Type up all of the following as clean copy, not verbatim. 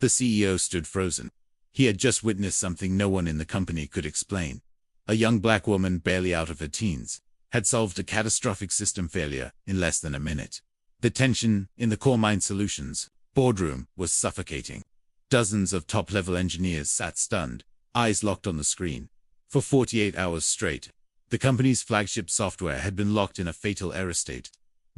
The CEO stood frozen. He had just witnessed something no one in the company could explain. A young black woman, barely out of her teens, had solved a catastrophic system failure in less than a minute. The tension in the Core Mind Solutions boardroom was suffocating. Dozens of top-level engineers sat stunned, eyes locked on the screen. For 48 hours straight, the company's flagship software had been locked in a fatal error state.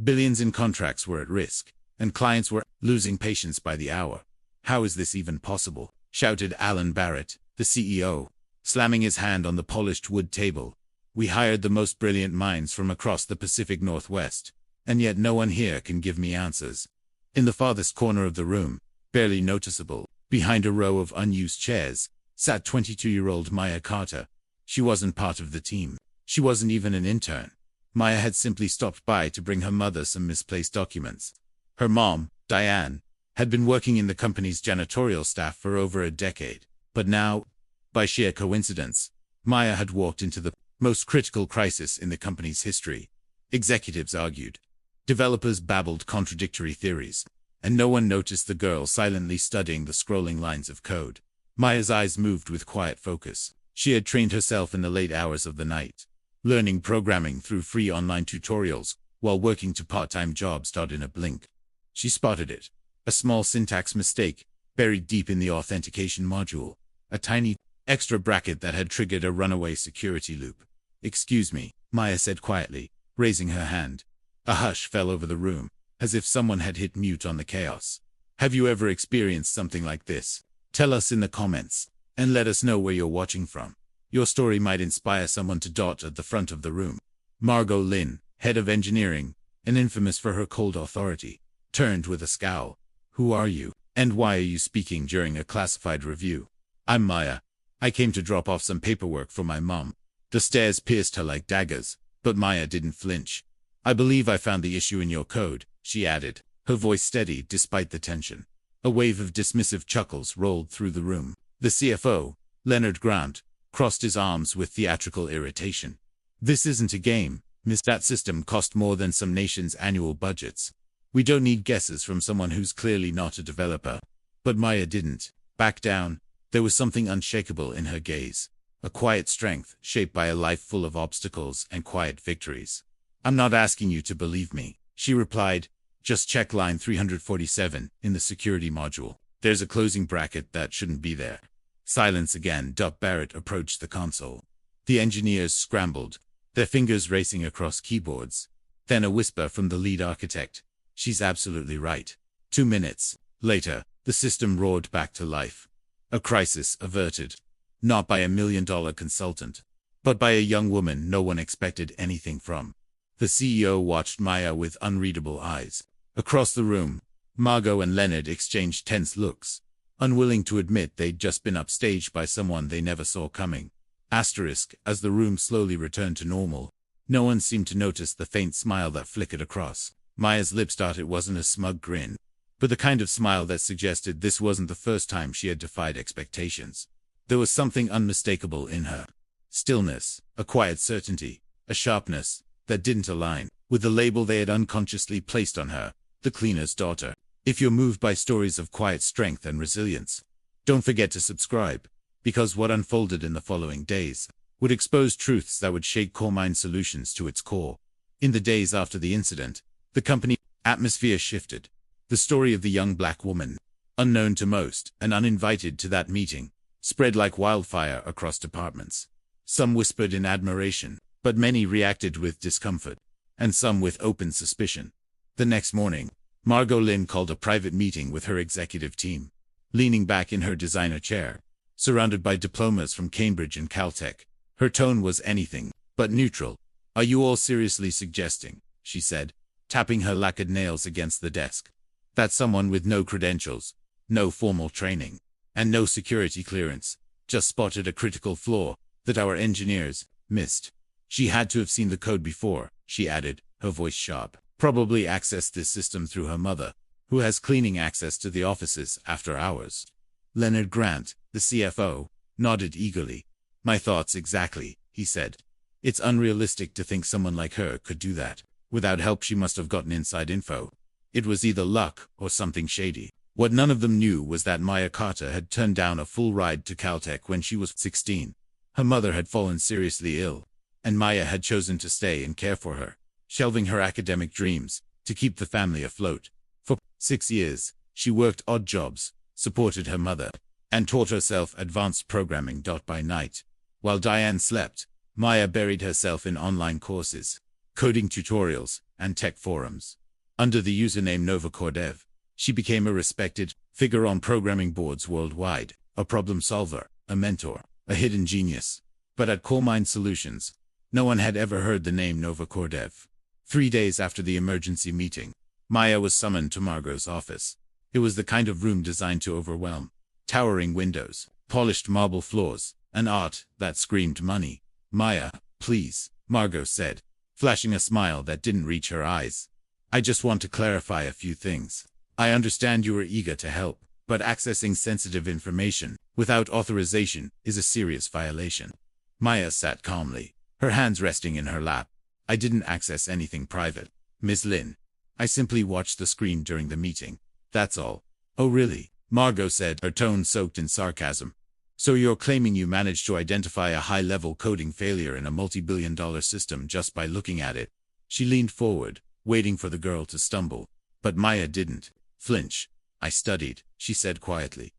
Billions in contracts were at risk, and clients were losing patience by the hour. "How is this even possible?" shouted Alan Barrett, the CEO, slamming his hand on the polished wood table. "We hired the most brilliant minds from across the Pacific Northwest, and yet no one here can give me answers." In the farthest corner of the room, barely noticeable, behind a row of unused chairs, sat 22-year-old Maya Carter. She wasn't part of the team. She wasn't even an intern. Maya had simply stopped by to bring her mother some misplaced documents. Her mom, Diane, had been working in the company's janitorial staff for over a decade. But now, by sheer coincidence, Maya had walked into the most critical crisis in the company's history. Executives argued. Developers babbled contradictory theories, and no one noticed the girl silently studying the scrolling lines of code. Maya's eyes moved with quiet focus. She had trained herself in the late hours of the night, learning programming through free online tutorials while working two part-time jobs in a blink. She spotted it. A small syntax mistake, buried deep in the authentication module. A tiny, extra bracket that had triggered a runaway security loop. "Excuse me," Maya said quietly, raising her hand. A hush fell over the room, as if someone had hit mute on the chaos. "Have you ever experienced something like this? Tell us in the comments, and let us know where you're watching from. Your story might inspire someone to dot at the front of the room." Margot Lynn, head of engineering, and infamous for her cold authority, turned with a scowl. "Who are you, and why are you speaking during a classified review?" "I'm Maya. I came to drop off some paperwork for my mom." The stares pierced her like daggers, but Maya didn't flinch. "I believe I found the issue in your code," she added, her voice steady despite the tension. A wave of dismissive chuckles rolled through the room. The CFO, Leonard Grant, crossed his arms with theatrical irritation. "This isn't a game, miss. That system cost more than some nations' annual budgets. We don't need guesses from someone who's clearly not a developer." But Maya didn't back down. There was something unshakable in her gaze, a quiet strength shaped by a life full of obstacles and quiet victories. "I'm not asking you to believe me," she replied. "Just check line 347 in the security module. There's a closing bracket that shouldn't be there." Silence again. Barrett approached the console. The engineers scrambled, their fingers racing across keyboards. Then a whisper from the lead architect. "She's absolutely right." 2 minutes later, the system roared back to life. A crisis averted. Not by a $1 million consultant, but by a young woman no one expected anything from. The CEO watched Maya with unreadable eyes. Across the room, Margot and Leonard exchanged tense looks, unwilling to admit they'd just been upstaged by someone they never saw coming. As the room slowly returned to normal, no one seemed to notice the faint smile that flickered across Maya's lips. It wasn't a smug grin, but the kind of smile that suggested this wasn't the first time she had defied expectations. There was something unmistakable in her stillness, a quiet certainty, a sharpness that didn't align with the label they had unconsciously placed on her, the cleaner's daughter. If you're moved by stories of quiet strength and resilience, don't forget to subscribe, because what unfolded in the following days would expose truths that would shake Core Mind Solutions to its core. In the days after the incident, the company atmosphere shifted. The story of the young black woman, unknown to most and uninvited to that meeting, spread like wildfire across departments. Some whispered in admiration, but many reacted with discomfort, and some with open suspicion. The next morning, Margot Lynn called a private meeting with her executive team. Leaning back in her designer chair, surrounded by diplomas from Cambridge and Caltech, her tone was anything but neutral. "Are you all seriously suggesting," she said, tapping her lacquered nails against the desk, "that someone with no credentials, no formal training, and no security clearance just spotted a critical flaw that our engineers missed? She had to have seen the code before," she added, her voice sharp. "Probably accessed this system through her mother, who has cleaning access to the offices after hours." Leonard Grant, the CFO, nodded eagerly. "My thoughts exactly," he said. "It's unrealistic to think someone like her could do that. Without help, she must have gotten inside info. It was either luck or something shady." What none of them knew was that Maya Carter had turned down a full ride to Caltech when she was 16. Her mother had fallen seriously ill, and Maya had chosen to stay and care for her, shelving her academic dreams to keep the family afloat. For 6 years, she worked odd jobs, supported her mother, and taught herself advanced programming. By night, while Diane slept, Maya buried herself in online courses, coding tutorials, and tech forums. Under the username NovaCoreDev, she became a respected figure on programming boards worldwide, a problem solver, a mentor, a hidden genius. But at CoreMind Solutions, no one had ever heard the name NovaCoreDev. 3 days after the emergency meeting, Maya was summoned to Margot's office. It was the kind of room designed to overwhelm. Towering windows, polished marble floors, and art that screamed money. "Maya, please," Margot said, flashing a smile that didn't reach her eyes. "I just want to clarify a few things. I understand you are eager to help, but accessing sensitive information without authorization is a serious violation." Maya sat calmly, her hands resting in her lap. "I didn't access anything private, Ms. Lin. I simply watched the screen during the meeting. That's all." "Oh really?" Margot said, her tone soaked in sarcasm. "So you're claiming you managed to identify a high-level coding failure in a multi-billion-dollar system just by looking at it?" She leaned forward, waiting for the girl to stumble. But Maya didn't flinch. "I studied," she said quietly.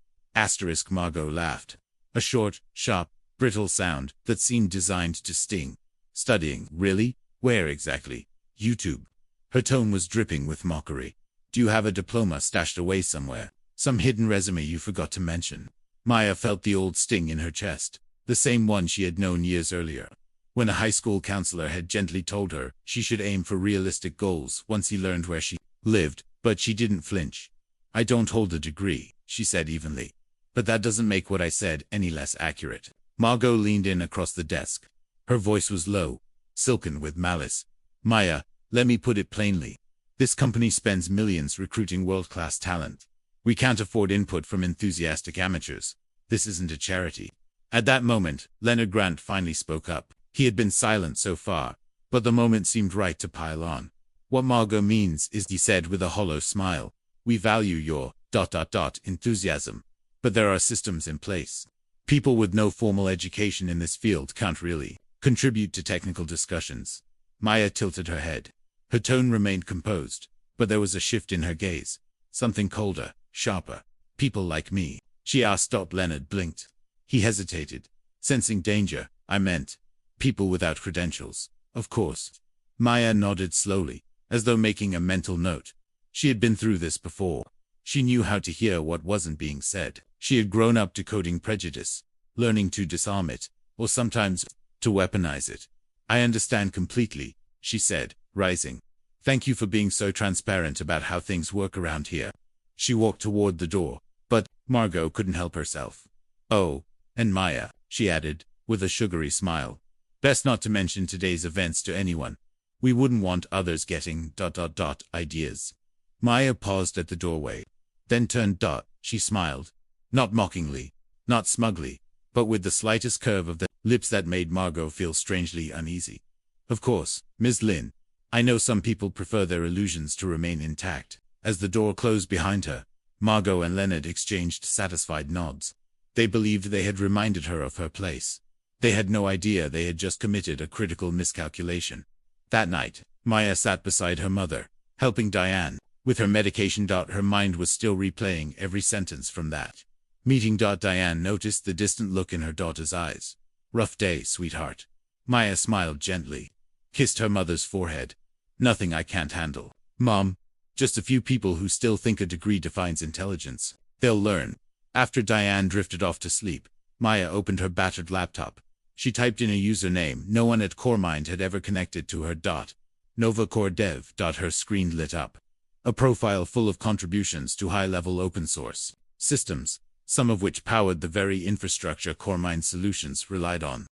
Margot laughed. A short, sharp, brittle sound that seemed designed to sting. "Studying, really? Where exactly?" "YouTube." Her tone was dripping with mockery. "Do you have a diploma stashed away somewhere? Some hidden resume you forgot to mention?" Maya felt the old sting in her chest, the same one she had known years earlier, when a high school counselor had gently told her she should aim for realistic goals once he learned where she lived. But she didn't flinch. "I don't hold a degree," she said evenly. "But that doesn't make what I said any less accurate." Margot leaned in across the desk. Her voice was low, silken with malice. "Maya, let me put it plainly. This company spends millions recruiting world-class talent. We can't afford input from enthusiastic amateurs. This isn't a charity." At that moment, Leonard Grant finally spoke up. He had been silent so far, but the moment seemed right to pile on. "What Margot means is," he said with a hollow smile, "we value your ... enthusiasm. But there are systems in place. People with no formal education in this field can't really contribute to technical discussions." Maya tilted her head. Her tone remained composed, but there was a shift in her gaze. Something colder, sharper. "People like me?" she asked. Leonard blinked. He hesitated, sensing danger. "I meant people without credentials, of course." Maya nodded slowly, as though making a mental note. She had been through this before. She knew how to hear what wasn't being said. She had grown up decoding prejudice, learning to disarm it, or sometimes to weaponize it. "I understand completely," she said, rising. "Thank you for being so transparent about how things work around here." She walked toward the door, but Margot couldn't help herself. "Oh, and Maya," she added, with a sugary smile. "Best not to mention today's events to anyone. We wouldn't want others getting ... ideas." Maya paused at the doorway, then turned. She smiled. Not mockingly, not smugly, but with the slightest curve of the lips that made Margot feel strangely uneasy. "Of course, Ms. Lin. I know some people prefer their illusions to remain intact." As the door closed behind her, Margot and Leonard exchanged satisfied nods. They believed they had reminded her of her place. They had no idea they had just committed a critical miscalculation. That night, Maya sat beside her mother, helping Diane with her medication. Her mind was still replaying every sentence from that meeting. Diane noticed the distant look in her daughter's eyes. "Rough day, sweetheart." Maya smiled gently, kissed her mother's forehead. "Nothing I can't handle, Mom. Just a few people who still think a degree defines intelligence. They'll learn." After Diane drifted off to sleep, Maya opened her battered laptop. She typed in a username no one at CoreMind had ever connected to her. NovaCoreDev. Her screen lit up. A profile full of contributions to high-level open-source systems, some of which powered the very infrastructure CoreMind Solutions relied on.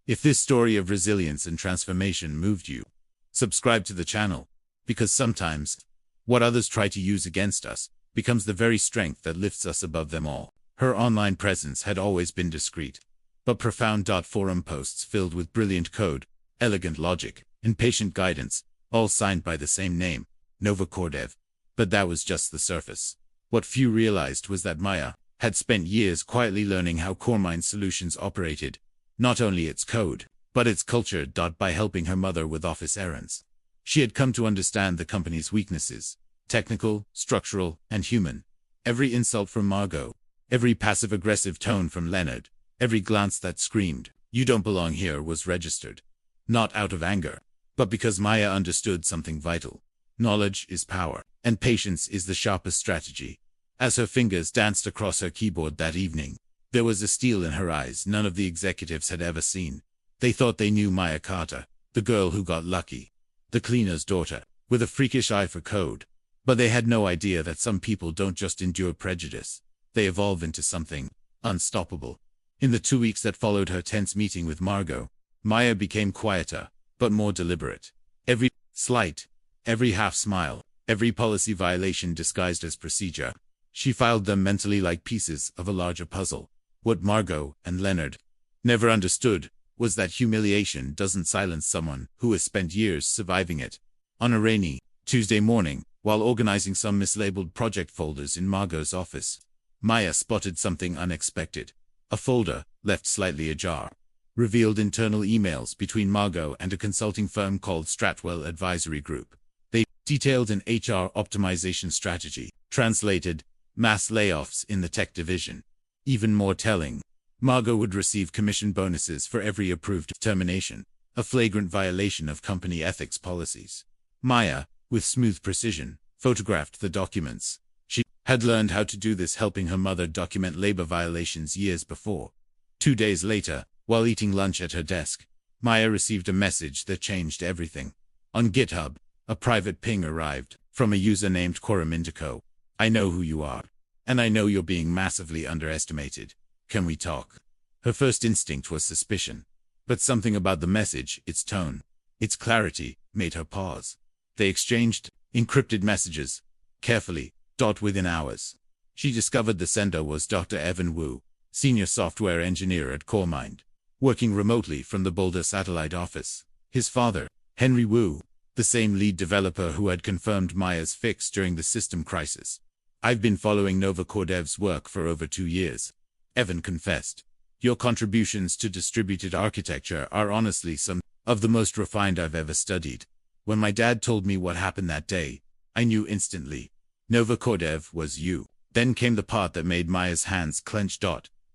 If this story of resilience and transformation moved you, subscribe to the channel, because sometimes, what others try to use against us becomes the very strength that lifts us above them all. Her online presence had always been discreet, but profound. Forum posts filled with brilliant code, elegant logic, and patient guidance, all signed by the same name, NovaCoreDev. But that was just the surface. What few realized was that Maya had spent years quietly learning how CoreMind Solutions operated, not only its code, but its culture. By helping her mother with office errands, she had come to understand the company's weaknesses, technical, structural, and human. Every insult from Margot, every passive-aggressive tone from Leonard, every glance that screamed, "You don't belong here," was registered. Not out of anger, but because Maya understood something vital. Knowledge is power, and patience is the sharpest strategy. As her fingers danced across her keyboard that evening, there was a steel in her eyes none of the executives had ever seen. They thought they knew Maya Carter, the girl who got lucky, the cleaner's daughter, with a freakish eye for code. But they had no idea that some people don't just endure prejudice, they evolve into something unstoppable. In the 2 weeks that followed her tense meeting with Margot, Maya became quieter, but more deliberate. Every slight, every half-smile, every policy violation disguised as procedure, she filed them mentally like pieces of a larger puzzle. What Margot and Leonard never understood was that humiliation doesn't silence someone who has spent years surviving it. On a rainy Tuesday morning, while organizing some mislabeled project folders in Margot's office, Maya spotted something unexpected. A folder, left slightly ajar, revealed internal emails between Margot and a consulting firm called Stratwell Advisory Group. They detailed an HR optimization strategy, translated, mass layoffs in the tech division. Even more telling, Margot would receive commission bonuses for every approved termination, a flagrant violation of company ethics policies. Maya, with smooth precision, photographed the documents. She had learned how to do this helping her mother document labor violations years before. 2 days later, while eating lunch at her desk, Maya received a message that changed everything. On GitHub, a private ping arrived from a user named Coram Indico. "I know who you are, and I know you're being massively underestimated. Can we talk?" Her first instinct was suspicion, but something about the message, its tone, its clarity, made her pause. They exchanged encrypted messages, carefully, within hours. She discovered the sender was Dr. Evan Wu, senior software engineer at CoreMind, working remotely from the Boulder satellite office. His father, Henry Wu, the same lead developer who had confirmed Maya's fix during the system crisis. "I've been following Nova Cordev's work for over 2 years," Evan confessed. "Your contributions to distributed architecture are honestly some of the most refined I've ever studied. When my dad told me what happened that day, I knew instantly. Nova Cordev was you." Then came the part that made Maya's hands clench.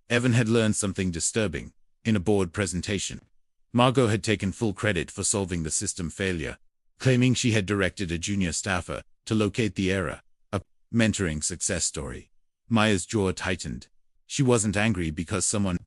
Evan had learned something disturbing. In a board presentation, Margot had taken full credit for solving the system failure, claiming she had directed a junior staffer to locate the error, a mentoring success story. Maya's jaw tightened. She wasn't angry because someone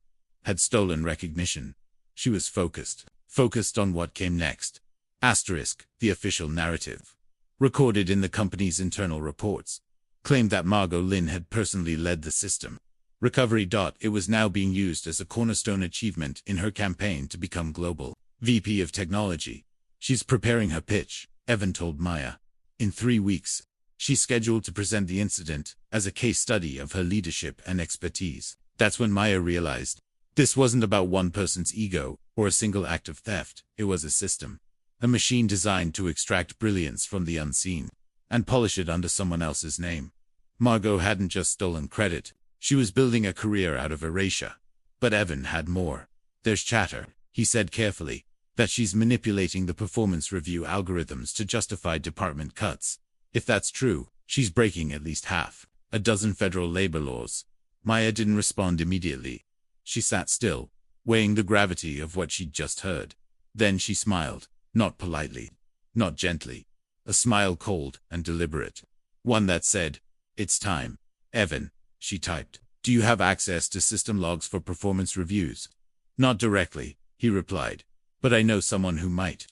had stolen recognition. She was focused on what came next. The official narrative, recorded in the company's internal reports, claimed that Margot Lin had personally led the system recovery. It was now being used as a cornerstone achievement in her campaign to become global VP of technology. "She's preparing her pitch," Evan told Maya. "In 3 weeks, she's scheduled to present the incident as a case study of her leadership and expertise." That's when Maya realized this wasn't about one person's ego or a single act of theft. It was a system, a machine designed to extract brilliance from the unseen and polish it under someone else's name. Margot hadn't just stolen credit, she was building a career out of erasure. But Evan had more. "There's chatter," he said carefully, "that she's manipulating the performance review algorithms to justify department cuts. If that's true, she's breaking at least half a dozen federal labor laws." Maya didn't respond immediately. She sat still, weighing the gravity of what she'd just heard. Then she smiled, not politely, not gently, a smile cold and deliberate. One that said, "It's time." "Evan," she typed, "do you have access to system logs for performance reviews?" "Not directly," he replied, "but I know someone who might."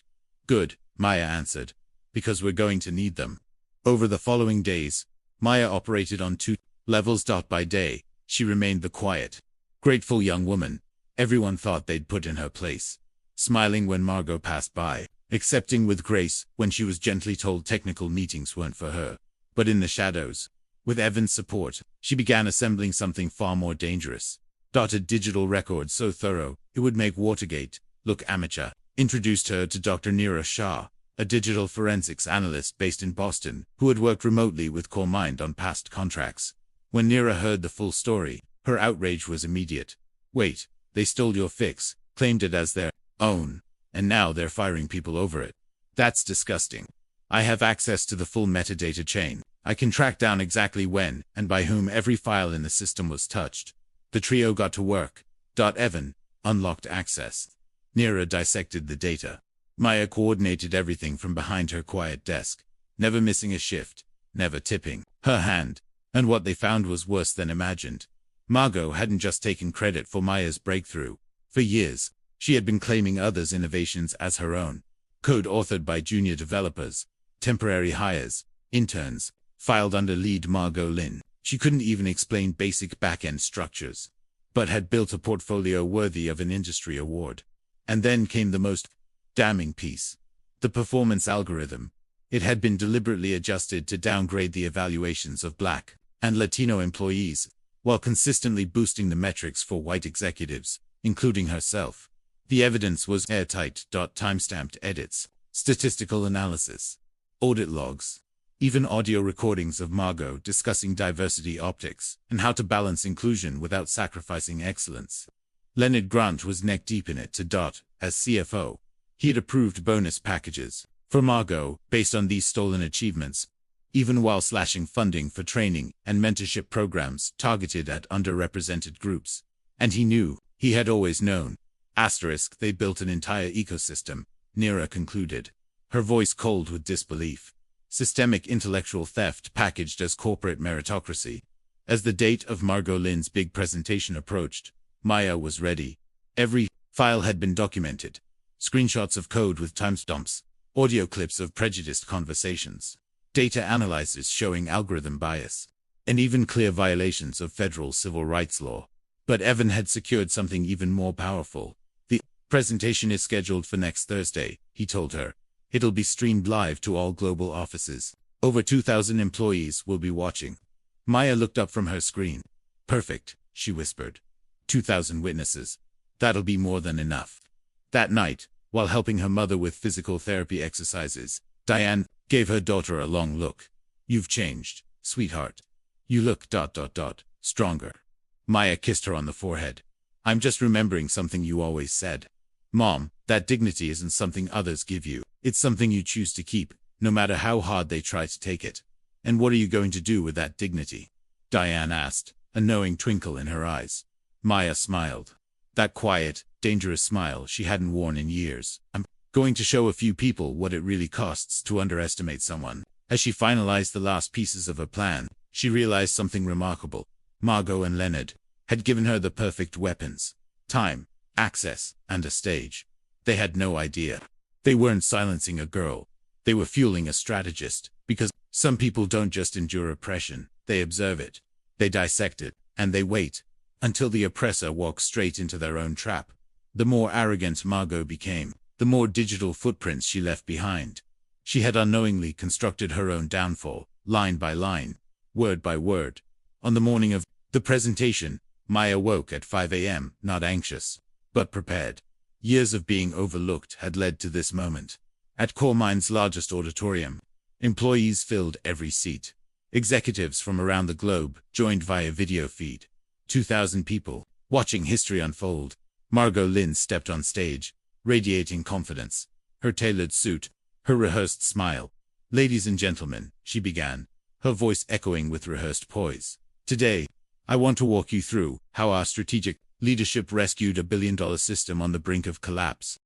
"Good," Maya answered, "because we're going to need them." Over the following days, Maya operated on 2 levels. By day, she remained the quiet, grateful young woman everyone thought they'd put in her place, smiling when Margot passed by, accepting with grace when she was gently told technical meetings weren't for her. But in the shadows, with Evan's support, she began assembling something far more dangerous. A digital record so thorough, it would make Watergate look amateur. Introduced her to Dr. Neera Shah, a digital forensics analyst based in Boston, who had worked remotely with CoreMind on past contracts. When Neera heard the full story, her outrage was immediate. Wait, they stole your fix, claimed it as their own, and now they're firing people over it. That's disgusting. I have access to the full metadata chain. I can track down exactly when and by whom every file in the system was touched. The trio got to work. Evan unlocked access. Neera dissected the data. Maya coordinated everything from behind her quiet desk, never missing a shift, never tipping her hand. And what they found was worse than imagined. Margot hadn't just taken credit for Maya's breakthrough. For years, she had been claiming others' innovations as her own. Code authored by junior developers, temporary hires, interns, filed under lead Margot Lin. She couldn't even explain basic back-end structures, but had built a portfolio worthy of an industry award. And then came the most damning piece. The performance algorithm. It had been deliberately adjusted to downgrade the evaluations of Black and Latino employees, while consistently boosting the metrics for white executives, including herself. The evidence was airtight. Timestamped edits, statistical analysis, audit logs, even audio recordings of Margot discussing diversity optics and how to balance inclusion without sacrificing excellence. Leonard Grant was neck-deep in it. As CFO, he had approved bonus packages for Margot based on these stolen achievements, even while slashing funding for training and mentorship programs targeted at underrepresented groups. And he knew, he had always known. They built an entire ecosystem, Neera concluded, her voice cold with disbelief. Systemic intellectual theft packaged as corporate meritocracy. As the date of Margot Lin's big presentation approached, Maya was ready. Every file had been documented. Screenshots of code with timestamps, audio clips of prejudiced conversations, data analyzers showing algorithm bias, and even clear violations of federal civil rights law. But Evan had secured something even more powerful. The presentation is scheduled for next Thursday, he told her. It'll be streamed live to all global offices. Over 2,000 employees will be watching. Maya looked up from her screen. Perfect, she whispered. 2,000 witnesses. That'll be more than enough. That night, while helping her mother with physical therapy exercises, Diane gave her daughter a long look. You've changed, sweetheart. You look ... stronger. Maya kissed her on the forehead. I'm just remembering something you always said. Mom, that dignity isn't something others give you. It's something you choose to keep, no matter how hard they try to take it. And what are you going to do with that dignity? Diane asked, a knowing twinkle in her eyes. Maya smiled. That quiet, dangerous smile she hadn't worn in years. I'm going to show a few people what it really costs to underestimate someone. As she finalized the last pieces of her plan, she realized something remarkable. Margot and Leonard had given her the perfect weapons. Time, access, and a stage. They had no idea. They weren't silencing a girl. They were fueling a strategist, because some people don't just endure oppression, they observe it. They dissect it, and they wait, until the oppressor walks straight into their own trap. The more arrogant Margot became, the more digital footprints she left behind. She had unknowingly constructed her own downfall, line by line, word by word. On the morning of the presentation, Maya woke at 5 a.m., not anxious, but prepared. Years of being overlooked had led to this moment. At CoreMind's largest auditorium, employees filled every seat. Executives from around the globe joined via video feed. 2,000 people, watching history unfold. Margot Lin stepped on stage, radiating confidence. Her tailored suit, her rehearsed smile. Ladies and gentlemen, she began, her voice echoing with rehearsed poise. Today, I want to walk you through how our strategic leadership rescued a billion-dollar system on the brink of collapse.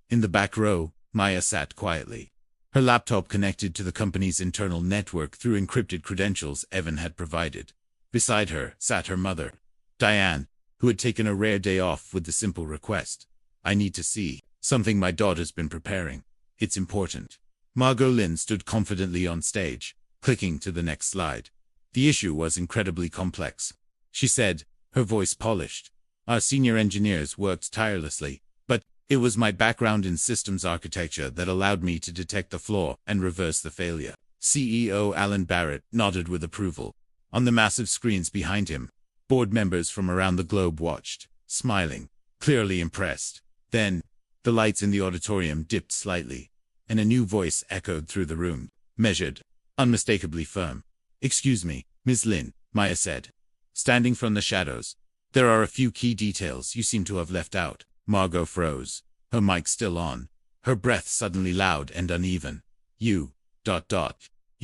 In the back row, Maya sat quietly. Her laptop connected to the company's internal network through encrypted credentials Evan had provided. Beside her sat her mother, Diane, who had taken a rare day off with the simple request. I need to see something my daughter's been preparing. It's important. Margot Lin stood confidently on stage, clicking to the next slide. The issue was incredibly complex. She said, her voice polished. Our senior engineers worked tirelessly, but it was my background in systems architecture that allowed me to detect the flaw and reverse the failure. CEO Alan Barrett nodded with approval. On the massive screens behind him, board members from around the globe watched, smiling, clearly impressed. Then, the lights in the auditorium dipped slightly. and a new voice echoed through the room, measured, unmistakably firm. "Excuse me, Ms. Lin," Maya said, standing from the shadows. "There are a few key details you seem to have left out." Margot froze, her mic still on, her breath suddenly loud and uneven. You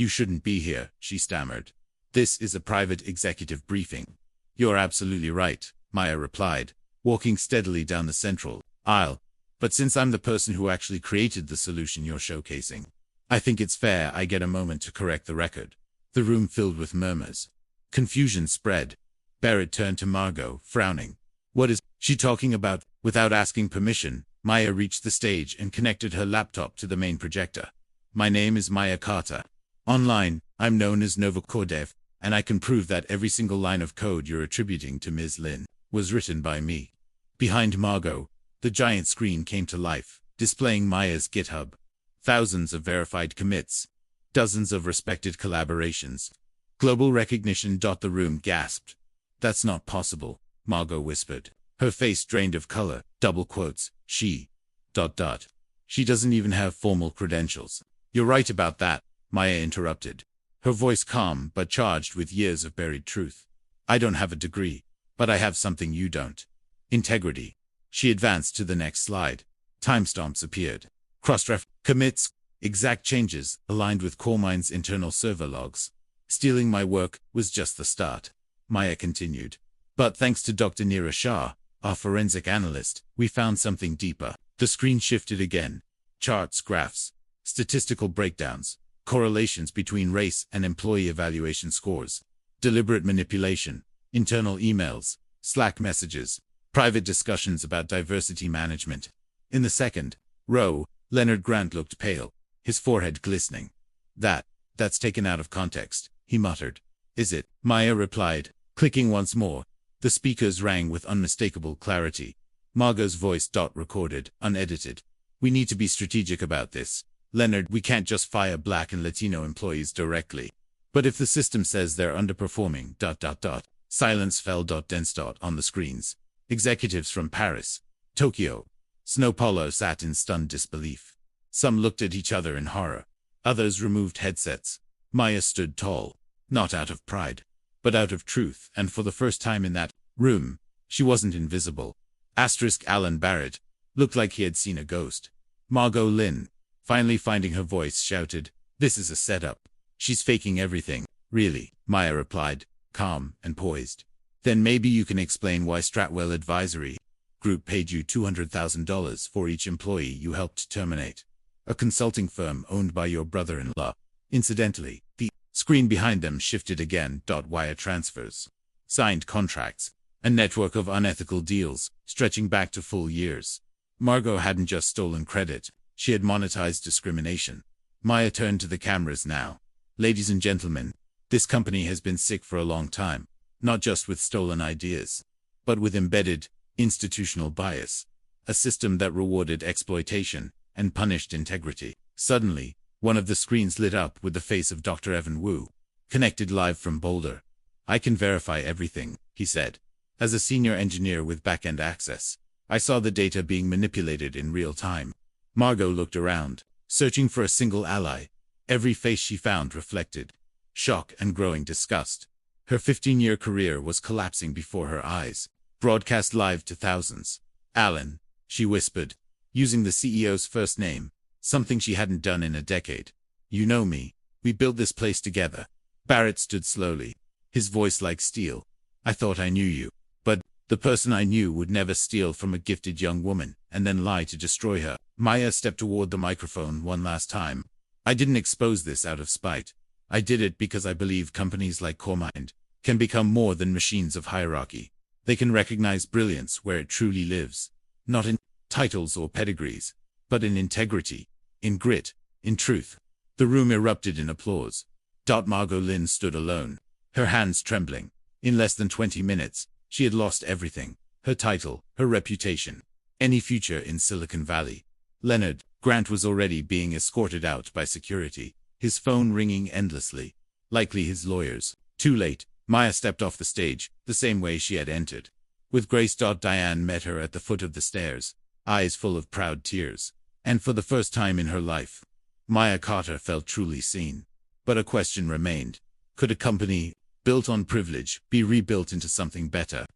shouldn't be here," she stammered. "This is a private executive briefing." "You're absolutely right," Maya replied, walking steadily down the central aisle. "But since I'm the person who actually created the solution you're showcasing, I think it's fair I get a moment to correct the record." The room filled with murmurs. Confusion spread. Barrett turned to Margot, frowning. "What is she talking about?" Without asking permission, Maya reached the stage and connected her laptop to the main projector. "My name is Maya Carter. Online, I'm known as Nova Cordev, and I can prove that every single line of code you're attributing to Ms. Lin was written by me." Behind Margot, the giant screen came to life, displaying Maya's GitHub. Thousands of verified commits, dozens of respected collaborations. Global recognition. The room gasped. "That's not possible," Margot whispered, her face drained of color. Double quotes. She doesn't even have formal credentials." "You're right about that," Maya interrupted, her voice calm but charged with years of buried truth. "I don't have a degree, but I have something you don't. Integrity." She advanced to the next slide. Timestamps appeared. Cross-ref commits, exact changes, aligned with CoreMind's internal server logs. "Stealing my work was just the start," Maya continued. "But thanks to Dr. Neera Shah, our forensic analyst, we found something deeper." The screen shifted again. Charts, graphs, statistical breakdowns, correlations between race and employee evaluation scores, deliberate manipulation, internal emails, Slack messages, private discussions about diversity management. In the second row, Leonard Grant looked pale, his forehead glistening. That's taken out of context," he muttered. "Is it?" Maya replied, clicking once more. The speakers rang with unmistakable clarity. Margot's voice recorded, unedited. "We need to be strategic about this. Leonard, we can't just fire Black and Latino employees directly. But if the system says they're underperforming, Silence fell dense on the screens. Executives from Paris, Tokyo, Sao Paulo sat in stunned disbelief. Some looked at each other in horror. Others removed headsets. Maya stood tall, not out of pride, but out of truth, and for the first time in that room, she wasn't invisible. Alan Barrett looked like he had seen a ghost. Margot Lin, finally finding her voice, shouted, "This is a setup. She's faking everything." "Really?" Maya replied, calm and poised. "Then maybe you can explain why Stratwell Advisory Group paid you $200,000 for each employee you helped terminate. A consulting firm owned by your brother-in-law. Incidentally, the screen behind them shifted again. Wire transfers, signed contracts, a network of unethical deals, stretching back to full years. Margot hadn't just stolen credit, she had monetized discrimination. Maya turned to the cameras now. "Ladies and gentlemen, this company has been sick for a long time, not just with stolen ideas, but with embedded, institutional bias, a system that rewarded exploitation and punished integrity." Suddenly, one of the screens lit up with the face of Dr. Evan Wu, connected live from Boulder. "I can verify everything," he said. "As a senior engineer with back-end access, I saw the data being manipulated in real time." Margot looked around, searching for a single ally. Every face she found reflected shock and growing disgust. Her 15-year career was collapsing before her eyes, broadcast live to thousands. "Alan," she whispered, using the CEO's first name, something she hadn't done in a decade. "You know me. We built this place together." Barrett stood slowly, his voice like steel. "I thought I knew you. But the person I knew would never steal from a gifted young woman and then lie to destroy her." Maya stepped toward the microphone one last time. "I didn't expose this out of spite. I did it because I believe companies like CoreMind can become more than machines of hierarchy. They can recognize brilliance where it truly lives, not in titles or pedigrees, but in integrity, in grit, in truth." The room erupted in applause. Margot Lin stood alone, her hands trembling. In less than 20 minutes, she had lost everything: her title, her reputation, any future in Silicon Valley. Leonard Grant was already being escorted out by security, his phone ringing endlessly. Likely his lawyers. Too late, Maya stepped off the stage, the same way she had entered. With grace. Diane met her at the foot of the stairs, eyes full of proud tears. And for the first time in her life, Maya Carter felt truly seen. But a question remained. Could a company, built on privilege, be rebuilt into something better?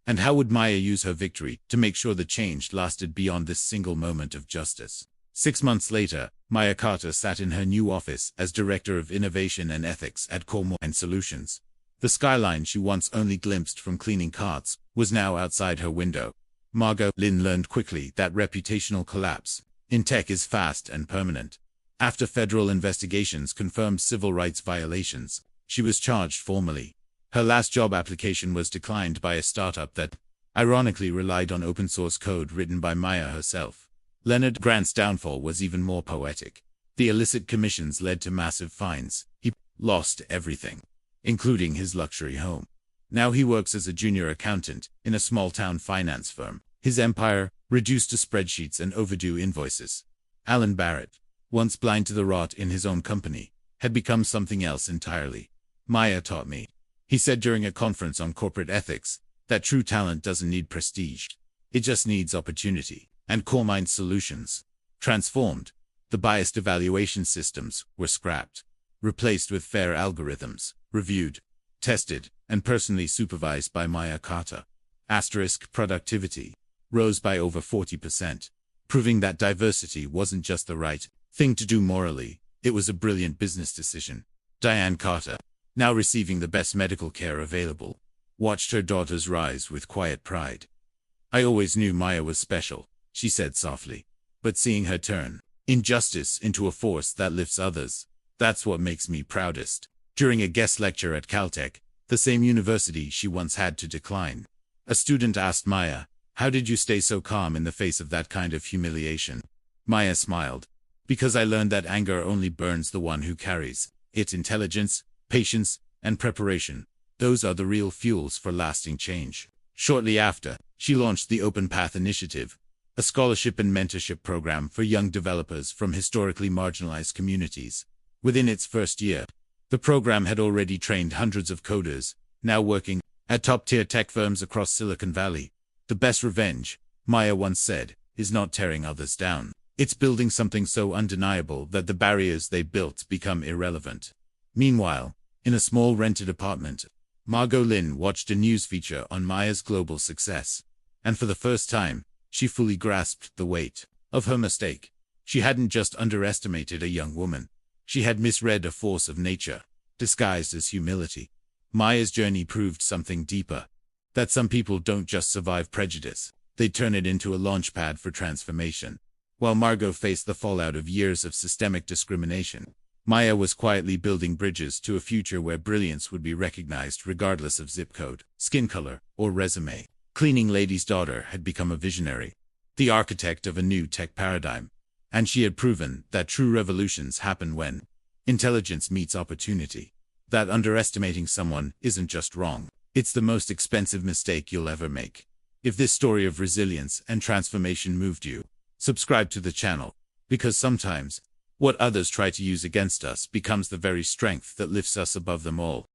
And how would Maya use her victory to make sure the change lasted beyond this single moment of justice? 6 months later, Maya Carter sat in her new office as Director of Innovation and Ethics at Cormor and Solutions. The skyline she once only glimpsed from cleaning carts was now outside her window. Margot Lin learned quickly that reputational collapse in tech is fast and permanent. After federal investigations confirmed civil rights violations, she was charged formally. Her last job application was declined by a startup that, ironically, relied on open-source code written by Maya herself. Leonard Grant's downfall was even more poetic. The illicit commissions led to massive fines. He lost everything, including his luxury home. Now he works as a junior accountant in a small-town finance firm. His empire, reduced to spreadsheets and overdue invoices. Alan Barrett, once blind to the rot in his own company, had become something else entirely. Maya taught me, he said during a conference on corporate ethics, that true talent doesn't need prestige. It just needs opportunity. And CoreMind solutions transformed. The biased evaluation systems were scrapped, replaced with fair algorithms, reviewed, tested, and personally supervised by Maya Carter. Productivity rose by over 40%, proving that diversity wasn't just the right thing to do morally, it was a brilliant business decision. Diane Carter, now receiving the best medical care available, watched her daughters rise with quiet pride. I always knew Maya was special, she said softly, but seeing her turn injustice into a force that lifts others, that's what makes me proudest. During a guest lecture at Caltech, the same university she once had to decline, a student asked Maya, "How did you stay so calm in the face of that kind of humiliation?" Maya smiled. "Because I learned that anger only burns the one who carries it. Intelligence, patience, and preparation, those are the real fuels for lasting change." Shortly after, she launched the Open Path Initiative, a scholarship and mentorship program for young developers from historically marginalized communities. Within its first year, the program had already trained hundreds of coders, now working at top-tier tech firms across Silicon Valley. The best revenge, Maya once said, is not tearing others down. It's building something so undeniable that the barriers they built become irrelevant. Meanwhile, in a small rented apartment, Margot Lin watched a news feature on Maya's global success. And for the first time, she fully grasped the weight of her mistake. She hadn't just underestimated a young woman. She had misread a force of nature, disguised as humility. Maya's journey proved something deeper. That some people don't just survive prejudice, they turn it into a launchpad for transformation. While Margot faced the fallout of years of systemic discrimination, Maya was quietly building bridges to a future where brilliance would be recognized regardless of zip code, skin color, or resume. Cleaning lady's daughter had become a visionary, the architect of a new tech paradigm. And she had proven that true revolutions happen when intelligence meets opportunity. That underestimating someone isn't just wrong, it's the most expensive mistake you'll ever make. If this story of resilience and transformation moved you, subscribe to the channel, because sometimes, what others try to use against us becomes the very strength that lifts us above them all.